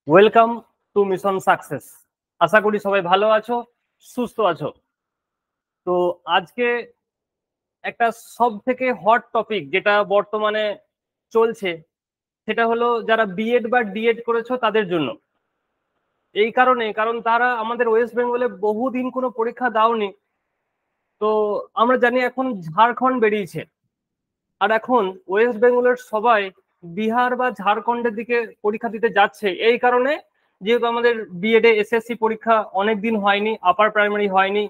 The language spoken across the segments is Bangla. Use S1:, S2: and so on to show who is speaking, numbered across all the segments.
S1: Welcome to mission success. আশা করি সবাই ভালো আছো, সুস্থ আছো। তো আজকে একটা সব থেকে হট টপিক যেটা বর্তমানে চলছে, সেটা হলো যারা বিএড বা ডিএড করেছো তাদের জন্য। এই কারণ তারা আমাদের ওয়েস্ট বেঙ্গলে বহুদিন কোনো পরীক্ষা দাওনি। তো আমরা জানি এখন ঝাড়খণ্ড বেরিয়েছে, আর এখন ওয়েস্ট বেঙ্গলের সবাই বিহার বা ঝাড়খণ্ডের দিকে পরীক্ষা দিতে যাচ্ছে। এই কারণে যেহেতু আমাদের বিএডে এসএসসি পরীক্ষা অনেক দিন হয়নি, আপার প্রাইমারি হয়নি,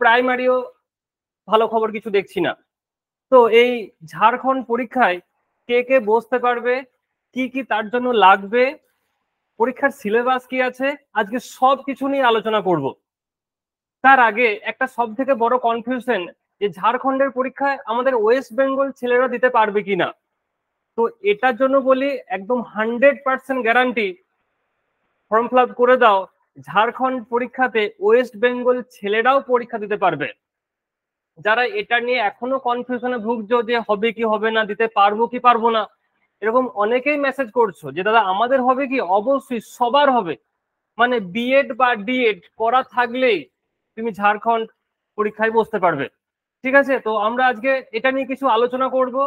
S1: প্রাইমারিও ভালো খবর কিছু দেখছি না। তো এই ঝাড়খণ্ড পরীক্ষায় কে কে বসতে পারবে, কি কি তার জন্য লাগবে, পরীক্ষার সিলেবাস কি আছে, আজকে সব কিছু নিয়ে আলোচনা করব। তার আগে একটা সব থেকে বড় কনফিউশন, যে ঝাড়খণ্ডের পরীক্ষায় আমাদের ওয়েস্ট বেঙ্গল ছেলেরা দিতে পারবে কিনা। তো এটার জন্য বলি, একদম 100% গ্যারান্টি, ফর্ম ফিল আপ করে দাও, ঝাড়খণ্ড পরীক্ষাতে ওয়েস্ট বেঙ্গল ছেলেরাও পরীক্ষা দিতে পারবে। যারা এটা নিয়ে এখনো কনফিউশনে ভুগছো যে হবে কি হবে না, দিতে পারবো কি পারবো না, এরকম অনেকেই মেসেজ করছো যে দাদা আমাদের হবে কি, অবশ্যই সবার হবে। মানে বিএড বা ডিএড করা থাকলেই তুমি ঝাড়খণ্ড পরীক্ষায় বসতে পারবে। ঠিক আছে, তো আমরা আজকে এটা নিয়ে কিছু আলোচনা করব।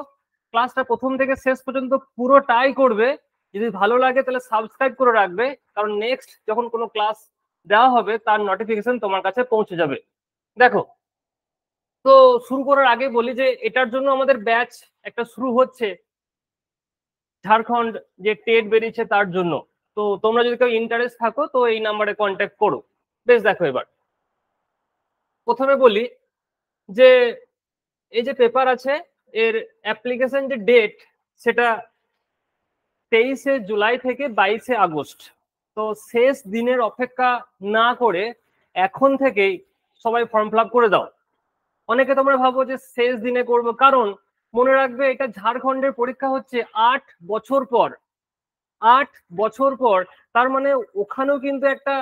S1: ক্লাসটা প্রথম থেকে শেষ পর্যন্ত পুরোটাই করবে। যদি ভালো লাগে তাহলে সাবস্ক্রাইব করে রাখবে, কারণ নেক্সট যখন কোনো ক্লাস দেওয়া হবে তার নোটিফিকেশন তোমার কাছে পৌঁছে যাবে। দেখো, তো শুরু করার আগে বলি যে এটার জন্য আমাদের ব্যাচ একটা শুরু হচ্ছে, ঝাড়খণ্ড যে টেট বেরিয়েছে তার জন্য। তো তোমরা যদি কেউ ইন্টারেস্ট থাকো তো এই নাম্বারে কন্ট্যাক্ট করো। বেশ, দেখো এবার প্রথমে বলি যে এই যে পেপার আছে, এর অ্যাপ্লিকেশন যে ডেট, সেটা 23শে জুলাই থেকে 22শে আগস্ট। তো শেষ দিনের অপেক্ষা না করে এখন থেকেই সবাই ফর্ম ফিল আপ করে দাও। অনেকে তোমরা ভাবো যে শেষ দিনে করব, কারণ মনে রাখবে এটা ঝাড়খণ্ডের পরীক্ষা হচ্ছে 8 বছর পর। 8 বছর পর, তার মানে ওখানেও কিন্তু একটা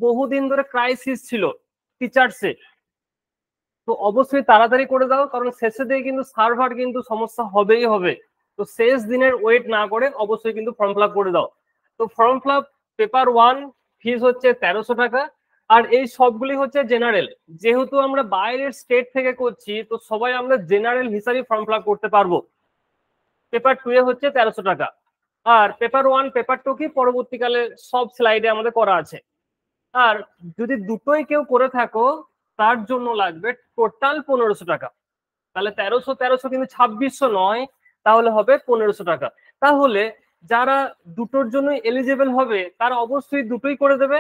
S1: বহুদিন ধরে ক্রাইসিস ছিল টিচার্সে। তো অবশ্যই তাড়াতাড়ি করে দাও, কারণ শেষের দিকে কিন্তু সার্ভার কিন্তু সমস্যা হবেই হবে। তো শেষ দিনের ওয়েট না করে অবশ্যই কিন্তু ফর্ম ফিল আপ করে দাও। তো ফর্ম ফিল আপ পেপার 1 ফিস হচ্ছে 1300 টাকা। আর এই সবগুলি হচ্ছে জেনারেল। যেহেতু আমরা বাইরের স্টেট থেকে করছি, তো সবাই আমরা জেনারেল হিসাবে ফর্ম ফিল আপ করতে পারবো। পেপার 2 এ হচ্ছে 1300 টাকা। আর পেপার 1 পেপার 2 কি পরবর্তীকালে সব স্লাইডে আমাদের করা আছে। আর যদি দুটোই কেউ করে থাকো তার জন্য লাগবে টোটাল 1500 টাকা। তাহলে 1300 কিন্তু 2600 নয়, তাহলে হবে 1500 টাকা। তাহলে যারা দুটোর জন্য এলিজিবল হবে তারা অবশ্যই দুটোই করে দেবে।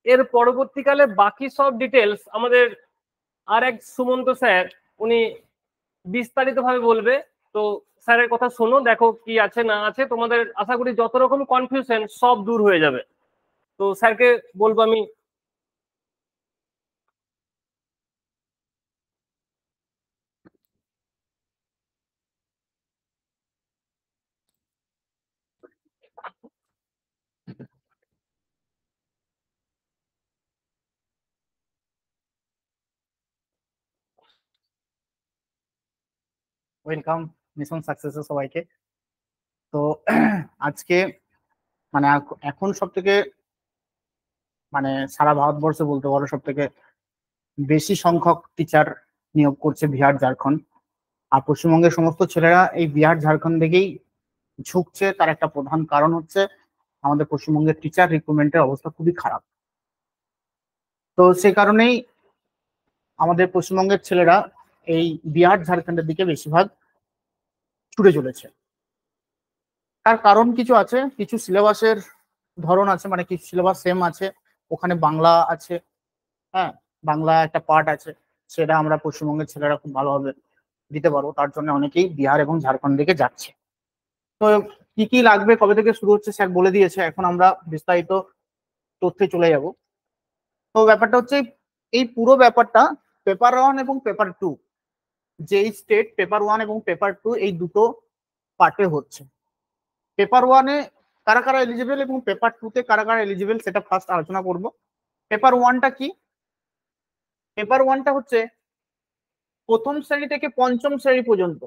S1: এর পরবর্তীকালে বাকি সব ডিটেলস আমাদের আর এক সুমন্ত স্যার, উনি বিস্তারিত ভাবে বলবে। তো স্যারের কথা শোনো, দেখো কি আছে না আছে, তোমাদের আশা করি যত রকম কনফিউশন সব দূর হয়ে যাবে। তো স্যারকে বলবো আমি।
S2: ওয়েলকাম মিশন সাকসেসে সবাইকে। তো আজকে মানে এখন সব থেকে মানে সারা ভারতবর্ষে বলতে পারো সব থেকে বেশি সংখ্যক টিচার নিয়োগ করছে বিহার ঝাড়খণ্ড। আর পশ্চিমবঙ্গের সমস্ত ছেলেরা এই বিহার ঝাড়খণ্ড থেকেই ঝুঁকছে। তার একটা প্রধান কারণ হচ্ছে আমাদের পশ্চিমবঙ্গের টিচার রিক্রুটমেন্টের অবস্থা খুবই খারাপ। তো সে কারণেই আমাদের পশ্চিমবঙ্গের ছেলেরা এই বিহার ঝাড়খণ্ডের দিকে বেশিরভাগ ছুটে চলেছে। তার কারণ কিছু আছে, কিছু সিলেবাসের ধরন আছে, মানে কিছু সিলেবাস সেম আছে, ওখানে বাংলা আছে। হ্যাঁ, বাংলা একটা পার্ট আছে, সেটা আমরা পশ্চিমবঙ্গের ছেলেরা খুব ভালোভাবে দিতে পারবো। তার জন্য অনেকেই বিহার এবং ঝাড়খণ্ড দিকে যাচ্ছে। তো কি কি লাগবে, কবে থেকে শুরু হচ্ছে স্যার বলে দিয়েছে, এখন আমরা বিস্তারিত তথ্যে চলে যাব। তো ব্যাপারটা হচ্ছে এই পুরো ব্যাপারটা পেপার 1 এবং পেপার 2, যেই স্টেট পেপার 1 এবং পেপার 2 এই দুটো পার্টে হচ্ছে। পেপার 1-এ কারা কারা এলিজিবল এবং পেপার 2-তে কারা কারা এলিজিবল সেটা ফার্স্ট আলোচনা করব। পেপার 1টা কি? পেপার 1টা হচ্ছে প্রথম শ্রেণী থেকে পঞ্চম শ্রেণী পর্যন্ত।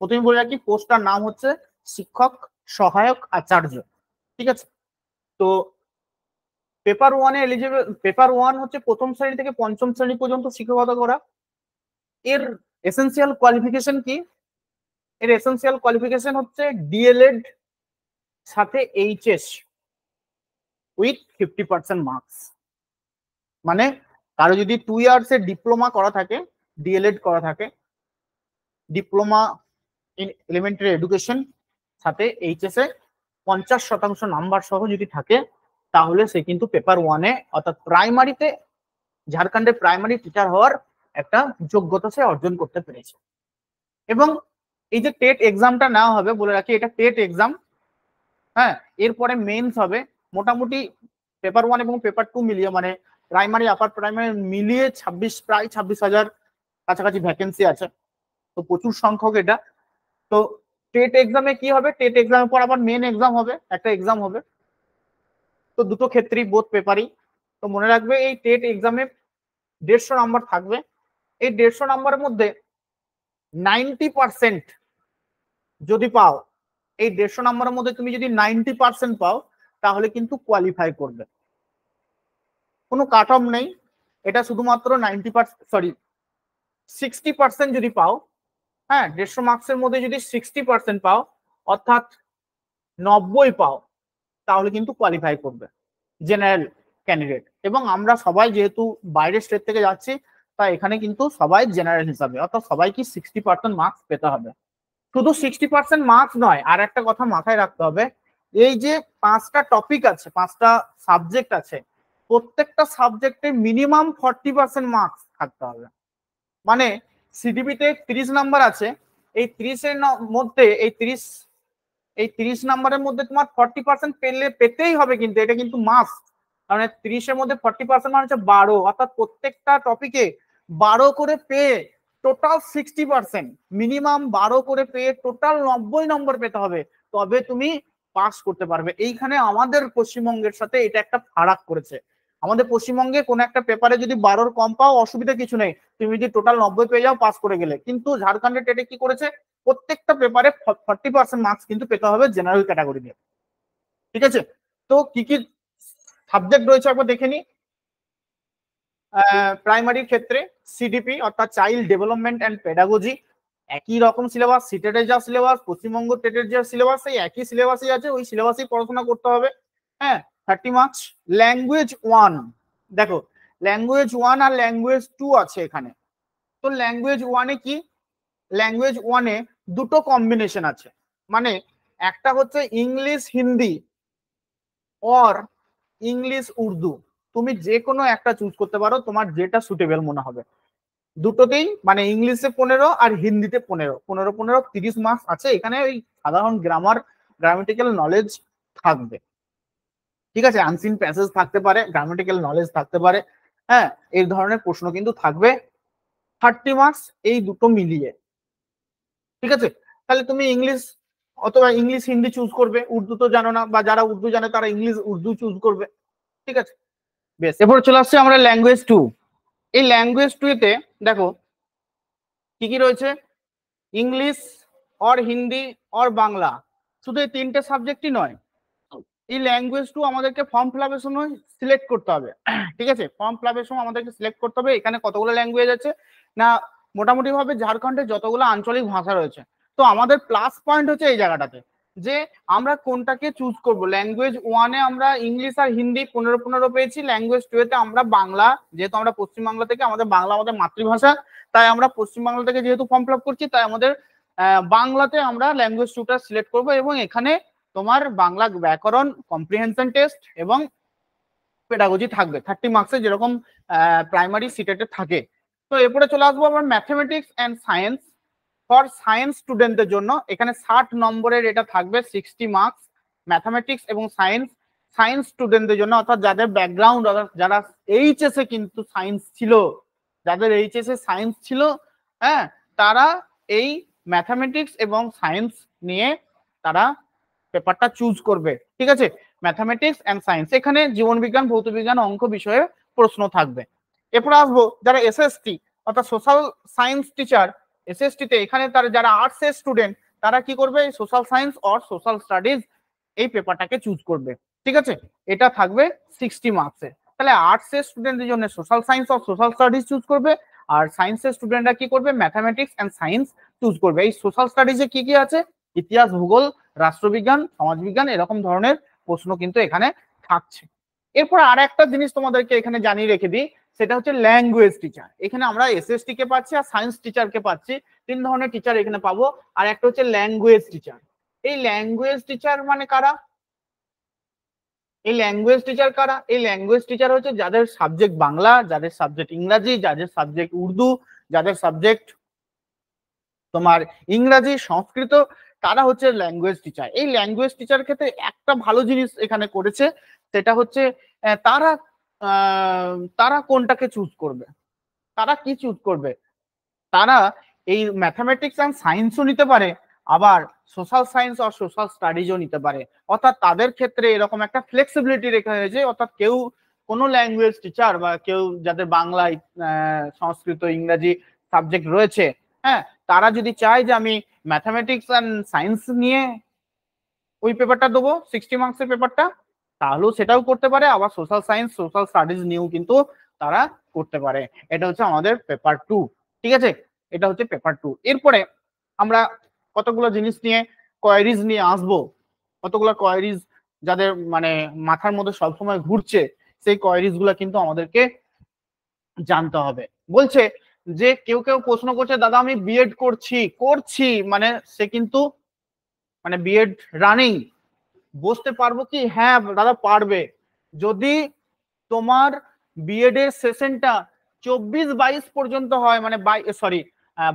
S2: প্রথমে বলে রাখি, পোস্টটার নাম হচ্ছে শিক্ষক সহায়ক আচার্য। ঠিক আছে, তো পেপার ওয়ানে এলিজিবল, পেপার ওয়ান হচ্ছে প্রথম শ্রেণী থেকে পঞ্চম শ্রেণী পর্যন্ত শিক্ষকতা করা। এর এসেন্সিয়াল কোয়ালিফিকেশন কি? এর এসেন্সিয়াল কোয়ালিফিকেশন হচ্ছে ডিএলএড সাথে এইচএস উইথ 50% মার্কস। মানে কারো যদি 2 ইয়ার্স এর ডিপ্লোমা করা থাকে, ডিএলএড করা থাকে, ডিপ্লোমা ইন এলিমেন্টারি এডুকেশন সাথে এইচএস এ 50% নাম্বার সহ যদি থাকে, তাহলে সে কিন্তু পেপার ওয়ানে অর্থাৎ প্রাইমারিতে, ঝাড়খণ্ডের প্রাইমারি টিচার হওয়ার একটা যোগ্যতা সে অর্জন করতে পেরেছে। এবং এই যে টেট এক্সামটা নেওয়া হবে, বলে রাখি এটা টেট এক্সাম, হ্যাঁ, এরপরে মেন্স হবে। মোটামুটি পেপার ওয়ান এবং পেপার টু মিলিয়ে, মানে প্রাইমারি আপার প্রাইমারি মিলিয়ে প্রায় 26,000 কাছাকাছি ভ্যাকেন্সি আছে। তো প্রচুর সংখ্যক এটা। তো টেট এক্সামে কি হবে, টেট এক্সামের পর আবার মেন এক্সাম হবে, একটা এক্সাম হবে। তো দুটো ক্ষেত্রেই বোথ পেপারই। তো মনে রাখবে এই টেট এক্সামে 150 নাম্বার থাকবে। এই 150 নাম্বারের মধ্যে 90% যদি পাও, এই 150 নাম্বারের মধ্যে তুমি যদি 90% পাও, তাহলে কিন্তু কোয়ালিফাই করবে। কোনো কাট অফ নেই, এটা শুধুমাত্র 60% যদি পাও, হ্যাঁ, 150 মার্কসের মধ্যে যদি 60% পাও, অর্থাৎ 90 পাও, তাহলে কিন্তু কোয়ালিফাই করবে জেনারেল ক্যান্ডিডেট। এবং আমরা সবাই যেহেতু বাইরের স্টেট থেকে যাচ্ছি, তাই এখানে কিন্তু সবাই জেনারেল হিসাবে, অর্থাৎ সবাইকে 60% মার্কস পেতে হবে। শুধু 60% মার্কস নয়, আর একটা কথা মাথায় রাখতে হবে, এই যে 5টা টপিক আছে, 5টা সাবজেক্ট আছে, প্রত্যেকটা সাবজেক্টে মিনিমাম 40% মার্কস থাকতে হবে। মানে সিডিপিতে 30 নাম্বার আছে, এই 30-এর মধ্যে এই 30 নাম্বারের মধ্যে তোমার 40% পেতেই হবে, কিন্তু এটা কিন্তু মাস্ট। মানে 30-এর মধ্যে 40% মানে হচ্ছে 12, অর্থাৎ প্রত্যেকটা টপিকে 12 করে পেয়ে টোটাল 60%, মিনিমাম 12 করে পেয়ে টোটাল 90 নম্বর পেতে হবে, তবে তুমি পাস করতে পারবে। এইখানে আমাদের পশ্চিমবঙ্গের সাথে এটা একটা ফারাক করেছে। আমাদের পশ্চিমবঙ্গে কোন একটা পেপারে যদি 12-র কম পাও, অসুবিধা কিছু নেই, তুমি যদি টোটাল 90 পেয়ে যাও, পাস করে গেলে। কিন্তু ঝাড়খণ্ডের টেটে কি করেছে, প্রত্যেকটা পেপারে 40% মার্কস কিন্তু পেতে হবে জেনারেল ক্যাটাগরি দিয়ে। ঠিক আছে, তো কি কি সাবজেক্ট রয়েছে একবার দেখে নি। প্রাইমারির ক্ষেত্রে সিডিপি অর্থাৎ চাইল্ড ডেভেলপমেন্ট অ্যান্ড পেডাগজি, একই রকম সিলেবাস, সিটেটের যা সিলেবাস, পশ্চিমবঙ্গ টেটের যে সিলেবাস, সেই একই সিলেবাসই আছে, ওই সিলেবাসই পড়াশোনা করতে হবে। হ্যাঁ, 30 মার্কস। ল্যাঙ্গুয়েজ 1, দেখো ল্যাঙ্গুয়েজ 1 আর ল্যাঙ্গুয়েজ 2 আছে এখানে। তো ল্যাঙ্গুয়েজ 1-এ কি, ল্যাঙ্গুয়েজ 1-এ দুটো কম্বিনেশন আছে, মানে একটা হচ্ছে English Hindi or English Urdu, তুমি যে কোনো একটা চুজ করতে পারো, তোমার যেটা সুটেবল মনে হবে। দুটোতেই মানে ইংলিশে 15 আর হিন্দিতে 15 30 মার্কস আছে। এখানে ওই সাধারণ গ্রামাটিক্যাল নলেজ থাকবে। ঠিক আছে, আনসিন প্যাসেজ থাকতে পারে, গ্রামাটিক্যাল নলেজ থাকতে পারে, হ্যাঁ, এই ধরনের প্রশ্ন কিন্তু থাকবে। 30 মার্কস এই দুটো মিলিয়ে। ঠিক আছে, তাহলে তুমি ইংলিশ অথবা ইংলিশ হিন্দি চুজ করবে, উর্দু তো জানো না, বা যারা উর্দু জানে তারা ইংলিশ উর্দু চুজ করবে। ঠিক আছে, বেশ। এরপর চলে আসছে আমরা ল্যাঙ্গুয়েজ 2। এই ল্যাঙ্গুয়েজ 2-তে দেখো কি কি রয়েছে, English or Hindi or Bangla, শুধু এই 3টে সাবজেক্টই নয়। এই ল্যাঙ্গুয়েজ 2 আমাদেরকে ফর্ম ফিল আপের সময় সিলেক্ট করতে হবে। ঠিক আছে, ফর্ম ফিল আপের সময় আমাদেরকে সিলেক্ট করতে হবে এখানে কতগুলো ল্যাঙ্গুয়েজ আছে না, মোটামুটি ভাবে ঝাড়খণ্ডে যতগুলো আঞ্চলিক ভাষা রয়েছে। তো আমাদের প্লাস পয়েন্ট হচ্ছে এই জায়গাটাতে, যে আমরা কোনটাকে চুজ করব। ল্যাঙ্গুয়েজ 1-এ আমরা ইংলিশ আর হিন্দি 15 পেয়েছি, ল্যাঙ্গুয়েজ 2-তে আমরা বাংলা, যেহেতু আমরা পশ্চিমবাংলা থেকে, আমাদের বাংলা আমাদের মাতৃভাষা, তাই আমরা পশ্চিমবাংলা থেকে যেহেতু ফর্ম ফিল আপ করছি, তাই আমাদের বাংলাতে আমরা ল্যাঙ্গুয়েজ 2টা সিলেক্ট করব। এবং এখানে তোমার বাংলা ব্যাকরণ, কম্প্রিহেনশন টেস্ট এবং পেডাগজি থাকবে 30 মার্কসে, যেরকম প্রাইমারি সিটেটে থাকে। তো এরপরে চলে আসবো আমরা mathematics and science. For science স্টুডেন্টদের জন্য এখানে 60 নম্বরের এটা থাকবে, 60 মার্কস ম্যাথমেটিক্স এবং সায়েন্স স্টুডেন্টদের জন্য, অর্থাৎ যাদের ব্যাকগ্রাউন্ড, যারা এইচএস এ কিন্তু সায়েন্স ছিল, যাদের এইচএস এ সায়েন্স ছিল, হ্যাঁ, তারা এই ম্যাথমেটিক্স এবং সায়েন্স নিয়ে তারা পেপারটা চুজ করবে। ঠিক আছে, ম্যাথমেটিক্স এন্ড সায়েন্স, এখানে জীবন বিজ্ঞান, ভৌত বিজ্ঞান, অঙ্ক বিষয়ে প্রশ্ন থাকবে। এরপর আসবো যারা এসএসটি অর্থাৎ সোশ্যাল সায়েন্স টিচার, এসএসটি তে এখানে তারা যারা আর্টস এর স্টুডেন্ট, তারা কি করবে, social science or social studies এই পেপারটাকে চুজ করবে। ঠিক আছে, এটা থাকবে 60 মার্কসের। তাহলে আর্টসের স্টুডেন্টদের জন্য সোশ্যাল সায়েন্স আর সোশ্যাল স্টাডিজ চুজ করবে, আর সায়েন্সের স্টুডেন্টরা কি করবে, ম্যাথামেটিক্স এন্ড সায়েন্স চুজ করবে। এই সোশ্যাল স্টাডিজে কি কি আছে, ইতিহাস, ভূগোল, রাষ্ট্রবিজ্ঞান, সমাজবিজ্ঞান, এরকম ধরনের প্রশ্ন কিন্তু এখানে থাকছে। এরপর আর একটা জিনিস তোমাদেরকে এখানে জানিয়ে রেখে দিই, সেটা হচ্ছে ল্যাঙ্গুয়েজ টিচার। এখানে আমরা এসএসটি কে পাচ্ছি আর সায়েন্স টিচারকে পাচ্ছি, 3 ধরনের টিচার এখানে পাবো। আর একটা হচ্ছে ল্যাঙ্গুয়েজ টিচার। এই ল্যাঙ্গুয়েজ টিচার মানে কারা? এই ল্যাঙ্গুয়েজ টিচার কারা? এই ল্যাঙ্গুয়েজ টিচার হচ্ছে যাদের সাবজেক্ট বাংলা, যাদের সাবজেক্ট ইংরাজি, যাদের সাবজেক্ট উর্দু, যাদের সাবজেক্ট তোমার ইংরাজি, সংস্কৃত, তারা হচ্ছে ল্যাঙ্গুয়েজ টিচার। এই ল্যাঙ্গুয়েজ টিচার ক্ষেত্রে একটা ভালো জিনিস এখানে করেছে, সেটা হচ্ছে তারা তারা কোনটাকে চুজ করবে, তারা কি চুজ করবে, তারা এই ম্যাথামেটিক্স অ্যান্ড সায়েন্সও নিতে পারে, আবার সোশ্যাল সায়েন্স আর সোশ্যাল স্টাডিজও নিতে পারে। অর্থাৎ তাদের ক্ষেত্রে এরকম একটা ফ্লেক্সিবিলিটি রেখা হয়েছে। অর্থাৎ কেউ কোনো ল্যাঙ্গুয়েজ টিচার বা কেউ যাদের বাংলা, সংস্কৃত, ইংরাজি সাবজেক্ট রয়েছে, হ্যাঁ, তারা যদি চায় যে আমি ম্যাথামেটিক্স অ্যান্ড সায়েন্স নিয়ে ওই পেপারটা দেবো 60 মার্কসের পেপারটা, তাহলেও সেটাও করতে পারে। আবার সোশ্যাল সায়েন্স, সোশ্যাল স্টাডিজ নিয়েও কিন্তু তারা করতে পারে। এটা হচ্ছে আমাদের পেপার 2। ঠিক আছে, এটা হচ্ছে পেপার 2। এরপরে আমরা কতগুলো জিনিস নিয়ে কোয়ারিজ নিয়ে আসবো, কতগুলো কোয়ারিজ যাদের মানে মাথার মধ্যে সবসময় ঘুরছে, সেই কোয়ারিজ গুলা কিন্তু আমাদেরকে জানতে হবে। বলছে যে কেউ কেউ প্রশ্ন করছে, দাদা আমি বিএড করছি মানে সে কিন্তু মানে বিএড রানিং, বসতে পারবো কি? হ্যাঁ দাদা পারবে। যদি তোমার বিএড এর সেশনটা 24-22 পর্যন্ত হয়, মানে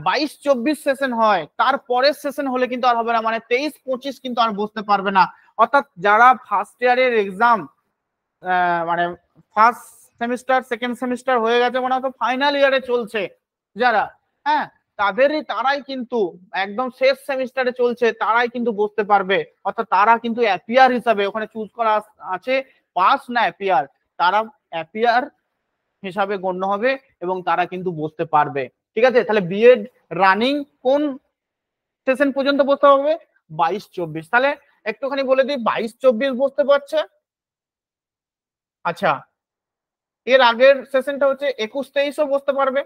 S2: 22-24 সেশন হয়, তারপরের সেশন হলে কিন্তু আর হবে না, মানে 23-25 কিন্তু আর বসতে পারবে না। অর্থাৎ যারা ফার্স্ট ইয়ারের এক্সাম মানে ফার্স্ট সেমিস্টার, সেকেন্ড সেমিস্টার হয়ে গেছে, মানে তো ফাইনাল ইয়ারে চলছে যারা, হ্যাঁ, তারাই কিন্তু একদম শেষ সেমিস্টারে চলছে, তারাই কিন্তু বসতে পারবে। অর্থাৎ তারা কিন্তু অ্যাপিয়ার হিসাবে ওখানে চুজ করা আছে, পাস না অ্যাপিয়ার, তারা অ্যাপিয়ার হিসাবে গণ্য হবে এবং তারা কিন্তু বসতে পারবে। ঠিক আছে, তাহলে বিএড রানিং কোন সেশন পর্যন্ত বসতে হবে? 22-24। তাহলে একটুখানি বলে দিই, 22-24 বসতে পারছে। আচ্ছা, এর আগের সেশনটা হচ্ছে 21-23ও বসতে পারবে,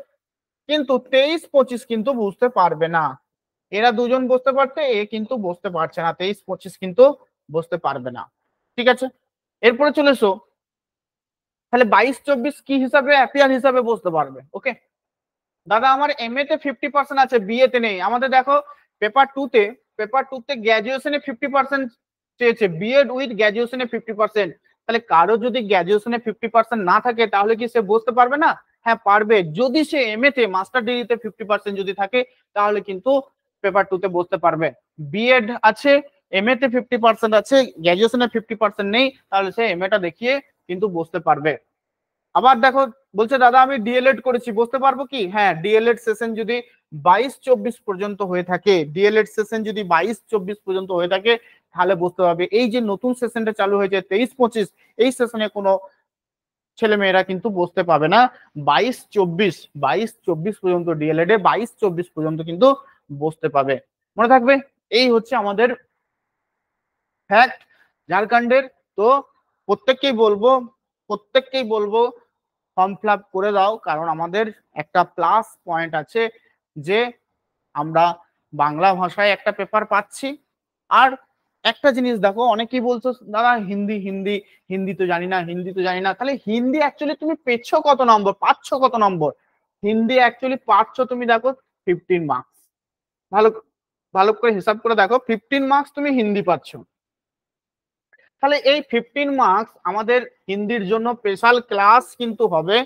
S2: কিন্তু 23-25 কিন্তু বুঝতে পারবে না। এরা দুজন বসতে পারছে, এ কিন্তু বসতে পারছে না, 23-25 কিন্তু বসতে পারবে না। ঠিক আছে, এরপরে চলে এসো, তাহলে 22-24 কি হিসাবে? অ্যাপিয়ার হিসাবে বসতে পারবে। ওকে দাদা, আমার এমএ তে 50% আছে, বিএ তে নেই। আমাদের দেখো পেপার 2তে গ্র্যাজুয়েশনে 50% চেয়েছে, বিএড উইথ গ্র্যাজুয়েশনে 50%। তাহলে কারো যদি গ্র্যাজুয়েশনে 50% না থাকে, তাহলে কি সে বসতে পারবে না? হ্যাঁ পারবে। যদি সে এমএ তে, মাস্টার ডিগ্রিতে 50% যদি থাকে, তাহলে কিন্তু পেপার 2তে বসতে পারবে। বিএড আছে, এমএ তে 50% আছে, গ্র্যাজুয়েশনে 50% নেই, তাহলে সে এমএটা দেখিয়ে কিন্তু বসতে পারবে। আবার দেখো বলছে, দাদা আমি ডিএলএড করেছি, বসতে পারবো কি? হ্যাঁ, ডিএলএড সেশন যদি 22-24 পর্যন্ত হয়ে থাকে, ডিএলএড সেশন যদি 22-24 পর্যন্ত হয়ে থাকে, তাহলে বসতে পারবে। এই যে নতুন সেশনটা চালু হয়েছে 23-25, এই সেশনে কোনো ছেলে মেয়েরা কিন্তু বসতে পাবে না। 22-24 পর্যন্ত ডিএলএড এ 22-24 পর্যন্ত কিন্তু বসতে পাবে। মনে থাকবে, এই হচ্ছে আমাদের ফ্যাক্ট ঝাড়খণ্ডের। তো প্রত্যেককেই বলবো ফর্ম ফিল আপ করে দাও, কারণ আমাদের একটা প্লাস পয়েন্ট আছে যে আমরা বাংলা ভাষায় একটা পেপার পাচ্ছি। আর একটা জিনিস দেখো, অনেকেই বলছো দাদা হিন্দি হিন্দি হিন্দি তো জানি না, হিন্দি তো জানি না। তাহলে হিন্দি অ্যাকচুয়ালি তুমি পাচ্ছ কত নম্বর? হিন্দি অ্যাকচুয়ালি পাচ্ছ তুমি দেখো 15 মার্কস। ভালো ভালো করে হিসাব করে দেখো, 15 মার্কস তুমি হিন্দি পাচ্ছ। তাহলে এই 15 মার্কস আমাদের হিন্দির জন্য স্পেশাল ক্লাস কিন্তু হবে,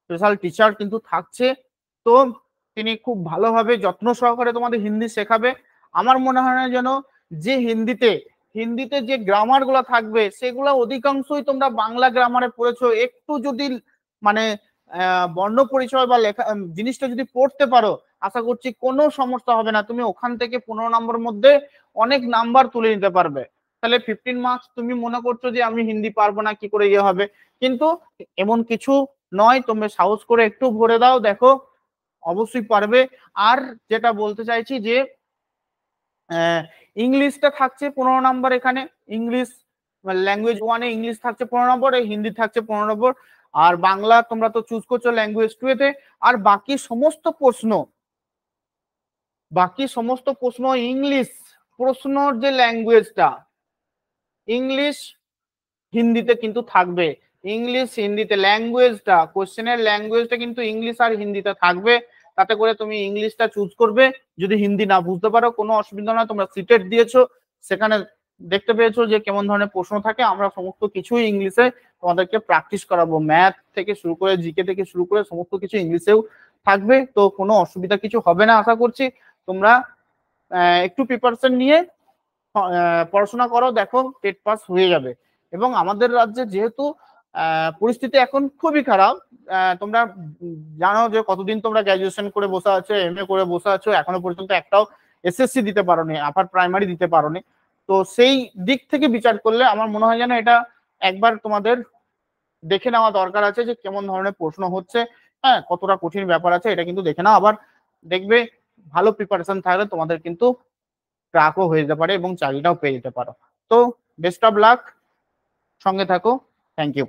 S2: স্পেশাল টিচার কিন্তু থাকছে। তো তিনি খুব ভালোভাবে যত্ন সহকারে তোমাদের হিন্দি শেখাবে। আমার মনে হয় না যেন যে হিন্দিতে যে গ্রামার গুলো থাকবে, সেগুলো অধিকাংশই তোমরা বাংলা গ্রামারে পড়েছো। একটু যদি মানে বর্ণ পরিচয় বা লেখা জিনিসটা যদি পড়তে পারো, আশা করছি কোনো সমস্যা হবে না, তুমি ওখান থেকে 15 নম্বর মধ্যে অনেক নাম্বার তুলে নিতে পারবে। তাহলে 15 মার্কস তুমি মনে করছো যে আমি হিন্দি পারবো না, কি করে ইয়ে হবে, কিন্তু এমন কিছু নয়। তোমরা সাহস করে একটু ভরে দাও, দেখো অবশ্যই পারবে। আর যেটা বলতে চাইছি যে ইংলিশটা থাকছে 15 নাম্বার, এখানে ইংলিশ ল্যাঙ্গুয়েজ 1-এ ইংলিশ থাকছে 15 নম্বর, হিন্দি থাকছে 15 নম্বর, আর বাংলা তোমরা তো চুজ করছো ল্যাঙ্গুয়েজ 2-তে। আর বাকি সমস্ত প্রশ্ন ইংলিশ প্রশ্নর যে ল্যাঙ্গুয়েজটা, ইংলিশ হিন্দিতে কিন্তু থাকবে। ইংলিশ হিন্দিতে ল্যাঙ্গুয়েজটা, কোশ্চেনের ল্যাঙ্গুয়েজটা কিন্তু ইংলিশ আর হিন্দিতে থাকবে। তাতে করে তুমি ইংলিশটা চুজ করবে। যদি হিন্দি না বুঝতে পারো কোনো অসুবিধা না, তোমরা সিটেট দিয়েছো, সেখানে দেখতে পেয়েছো যে কেমন ধরনের প্রশ্ন থাকে। আমরা সমস্ত কিছুই ইংলিশে তোমাদেরকে প্র্যাকটিস করাবো, ম্যাথ থেকে শুরু করে জিকে থেকে শুরু করে সমস্ত কিছু ইংলিশেও থাকবে। তো কোনো অসুবিধা কিছু হবে না আশা করছি। তোমরা একটু প্রিপারেশন নিয়ে পড়াশোনা করো, দেখো টেট পাস হয়ে যাবে। এবং আমাদের রাজ্যে যেহেতু পরিস্থিতি এখন খুবই খারাপ, তোমরা জানো যে কতদিন তোমরা গ্র্যাজুয়েশন করে বসে আছো, এমএ করে বসে আছো, এখনো পর্যন্ত একটাও এসএসসি দিতে পারোনি, আপার প্রাইমারি দিতে পারোনি। তো সেই দিক থেকে বিচার করলে আমার মনে হয় যেন এটা একবার তোমাদের দেখে নেওয়া দরকার আছে যে কেমন ধরনের প্রশ্ন হচ্ছে, হ্যাঁ কতটা কঠিন ব্যাপার আছে, এটা কিন্তু দেখে নাও। আবার দেখবে ভালো প্রিপারেশন থাকলে তোমাদের কিন্তু ক্র্যাকও হয়ে যেতে পারে এবং চাকরিটাও পেয়ে যেতে পারো। তো বেস্ট অফ লাক, সঙ্গে থাকো। Thank you.